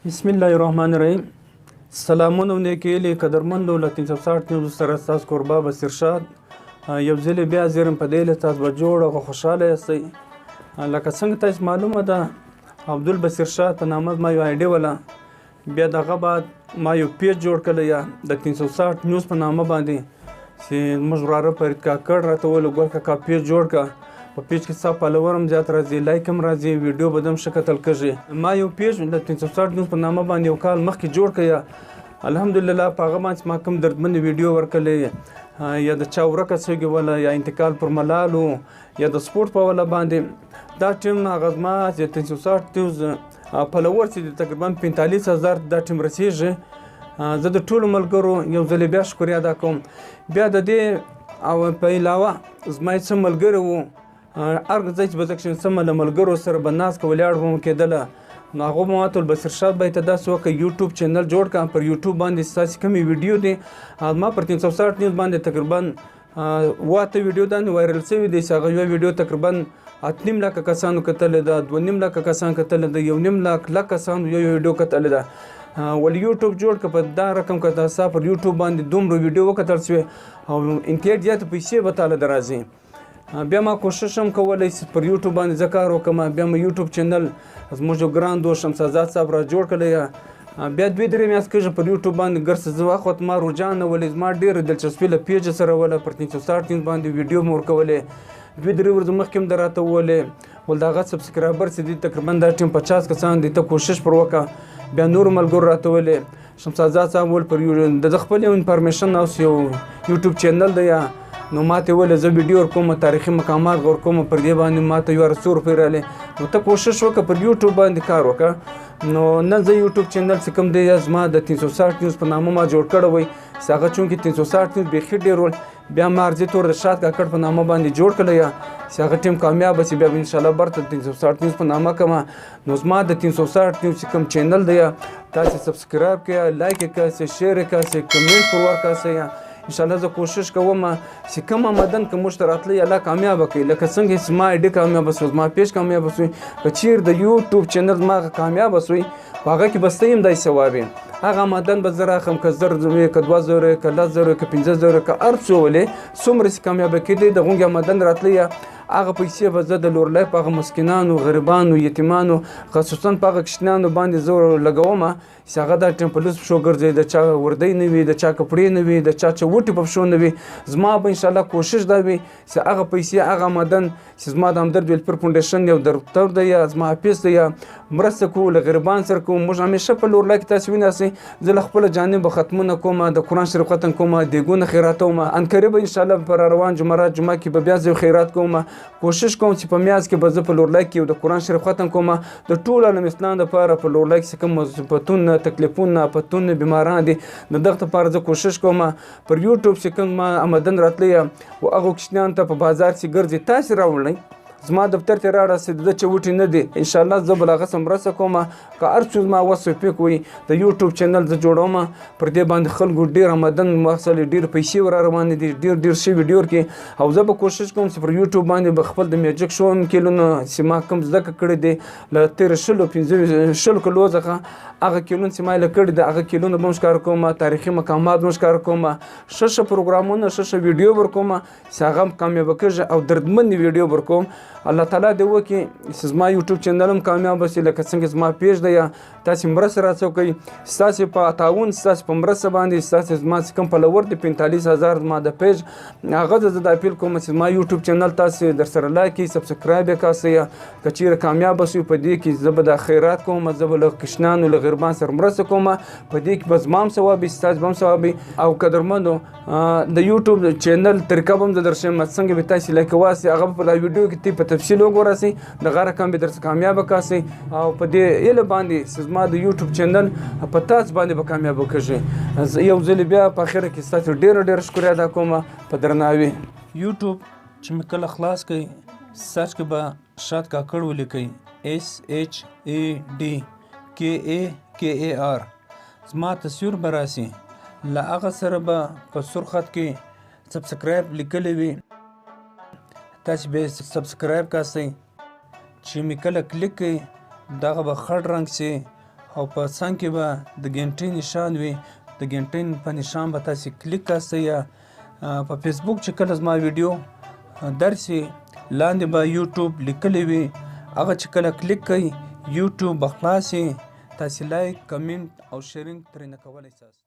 بسم الله الرحمن الرحیم. سلامونه و نیکیلې قدرمندو له 360 نیوز سره ستاسو کوربه بصیر شاد. یو ځل بیا زیرم په دې له تاسو به جوړ او خوشحاله یاستئ. لکه څنګه تاسو معلومه ده عبدالبصیر شاد په نامه ما یو آیډي وله، بیا دغه بعد ما یو پیج جوړ کړی یا د 360 نیوز په نامه باندې چې زموږ وراره فرید کاکړ راته وویل ګل کاکا پیج جوړ کړه. په پیج کې څه فالوور هم زیات راځي، لایک هم راځي، ویډیو به هم ښه کتل کېږي. ما یو پیج د 360 نیوز په نامه باندې یو کال مخکې جوړ کړی. الحمدلله په هغه باندې ما کوم دردمنې ویډیو ورکړلې، یا د چا ورکه څوګې وله، یا انتقال پر ملالو، یا د سپورټ په وله باندې. دا ټیم هغه زما چې 360 نیوز فالوور چې تقریبا 45,000 دا ټیم رسیږي. زه د ټولو ملګرو یو ځل بیا شکریه ادا کوم. بیا د دې او په علاوه زما څه ملګري وو، هر ځای چې به زه کښېنستم له ملګرو سره به ناست که ولاړ به مو کېدله، نو هغو به ما ته البصیر شاد به ته داسې وکړه یوټیوب چینل جوړ کړه. پر یوټیوب باندې ستاسې کومې ویډیو دي ما پر 360 نیوز باندې تقریبا 8 ویډیو باندې وایرل شوي دي چې هغه یوه ویډیو تقریبا 8.5 لکه کسانو کتلې ده، 2.5 لکه کسان کتلې ده، 1.5 لک کسانو یو ویډیو کتلې ده. ولې یوټیوب جوړ که په دا رقم که تاسو پر یوټیوب باندې دومره ویډیو وکتل شوې او انتهایی زیاتې پیسې به تاله در راځي. بیا ما کوشش هم کولی چې پر یوټیوب باندې زه کار وکړم. بیا مې یوټیوب چینل زموږ یو ګران دوست شمسازاد صاحب را جوړ کړی. بیا 2-3 میاشتې کېږي پر یوټیوب باندې ګرځه زه واخوت ما رجحان نه ولې زما ډېره دلچسپي له پیج سره وله. پر 360 نیوز باندې ویډیو مې ورکولې، 2-3 ورځې مخکې هم در راته وولې ول د هغه سبسکرایبر چې دي تقریبا دا ټیم 50 کسان دي، ته کوشش پر وکړه. بیا نورو ملګرو راته ویلې شمسازاد صاحب ول پر د خپل یو انفارمیشن اوس یو یوټیوب چینل دی، نو ماته ویل زه ویډیو ورکوم، تاریخي مقامات ورکوم، پر دې باندې ماته یو 100 روپۍ راغلې. نو ته کوشش وکړه پر یوټیوب باندې کار وکړه. نو نن زه یوټیوب چینل چې کوم دی زما د 360 نیوز په نامه ما جوړ کړی وی چې هغه چونکې 360 نیوز بیخي ډېر ول. بیا ما عرضي تور د شاد کاکړ په نامه باندې جوړ کړی چې هغه ټیم کامیابه شي. بیا به انشاءالله برته 360 نیوز په نامه کړم. نو زما د 360 نیوز چې کوم چینل دی تاسې سبسکرایب کړئ، لایک یې کړئ، شیر یې کړئ، کمنټ پر ورکړئ. انشاءالله زه کوشش کوم چې کوم آمدن که موږ ته راتلی الله کامیابه کړي. لکه څنګه چې زما آیډي کامیابه شو، زما پیج کامیابه شوی، که چیرې د یوټیوب چینل زما کامیابه شوی په هغه کې به ستاسې هم داسې ثواب وي. هغه آمدن به زه راخلم که 1000 وي، که 2000 وي، که 10,000 وي، که 15,000 که هر څو ولې څومره چې کامیابه کېدی د هغوی آمدن راتلی هغه پیسې به زه د لورلۍ په هغه مسکینانو، غریبانو، یتیمانو، خصوصا په هغه کشنانو باندې زه لګوم چې هغه دا ټیم په لوس پښو ګرځي، د چا وردۍ نه وي، د چا کپړې نه وي، د چا چوټې په پښو نه وي. زما به انشاءالله کوشش دا وي چې هغه پیسې، هغه آمدن چې زما د همدرد ویلفیر فاونډیشن یو دفتر دی یا زما حافظ دی یا مرسته کوو له غریبان سره کوو. موږ همیشه په لورلۍ کې تاسې وینئ زه له خپله جانبه ختمونه کوم، د قرآن شریف ختم کوم، دیګونه خیراتوم. عنقریب انشاءالله پر روان جمعرات جمعه کې به بیا زه خیرات کوم. کوشش کوم چې په میاشت کې به زه په لورلۍ کې د قرآن شریف ختم کوم. د ټول عالم اسلام دپاره په لورلۍ کې چې کوم مصیبتونه، تکلیفونه، آفتونه، بیماران دي د دغه دپاره زه کوشش کوم. پر یوټیوب چې کوم آمدن راتلی و هغو کوچنیانو ته په بازار چې ګرځي تاسې راوړئ، زما دفتر ته راړه چې د چوټې نه دي. انشاءالله زه به له هغه څه مرسته کوم. که هر څه زما وس توفیق وي د یوټیوب چینل زه جوړوم، پر دې باندې خلکو ډېر آمدن واخیستلې، ډېر پیسې ور روانې دي، ډېر ښه ویډیو ورکړي. او زه به کوشش کوم چې پر یوټیوب باندې به خپل د میوزیک شو کیلونه چې ما کوم زده کړي دي له تېرو 15 کلو څخه هغه کیلونه چې ما یې کړي دي هغه کیلونه به هم ښکاره کوم، تاریخي مقامات به هم ښکاره کوم، ښه پروګرامونه، ښه ویډیو ورکوم چې هغه هم کامیابه کېږي او دردمنې ویډیو ورکوم. الله تعالی دې وکړي چې زما یوټیوب چینل هم کامیابه شي لکه څنګه زما پیج دی. تاسې مرسته راڅه وکړئ، ستاسې په تعاون، ستاسې په مرسته باندې ستاسې زما چې کوم فالوور دي 45,000 زما د پیج هغه زه د اپیل کوم چې زما یوټیوب چینل تاسې درسره لایک کړئ، سبسکرایب یې کړئ. که چیرې کامیابه شوي په دې کې زه به د خیرات کوم، زه به له کشنانو، له غریبان سره مرسته کوم. په دې کې به زما هم ثواب وي، ستاسې به هم ثواب وي. او قدرمنو د یوټیوب چینل طریقه به هم زه درښیم څنګه به تاسې لایک واسئ، هغه به په دا ویډیو کې په تفصیل وګورئ، دغه رقم به درڅخه کامیابه کړئ. او په دې هیله باندې چې زما د یوټیوب چینل په تاسو باندې به کامیابه کېږي. یو ځل بیا په اخره کې ستاسو ډېره شکریه ادا کوم په درناوي. یوټیوب چې مې کله خلاص کړئ سرچ کې به شاد کاکړ ولیکئ، SHADKAKAR. زما تصویر به راسي، له هغه سره به په سور خط کې سبسکرایب لیکلی وي، تاسې به سبسکرایب کړئ. چې مې کله کلیک کړئ دغه به خړ رنګ شي او په څنګ کې به د ګنټۍ نشان وي. د ګنټۍ په نشان به تاسې کلیک کاستئ. یا په فیسبوک چې کله زما ویډیو درسي لاندې به یوټیوب لیکلی وي، هغه چې کله کلیک کوئ یوټیوب به خلاص وي. تاسې لایک، کمنټ او شیرینګ ترېنه کولی ساست.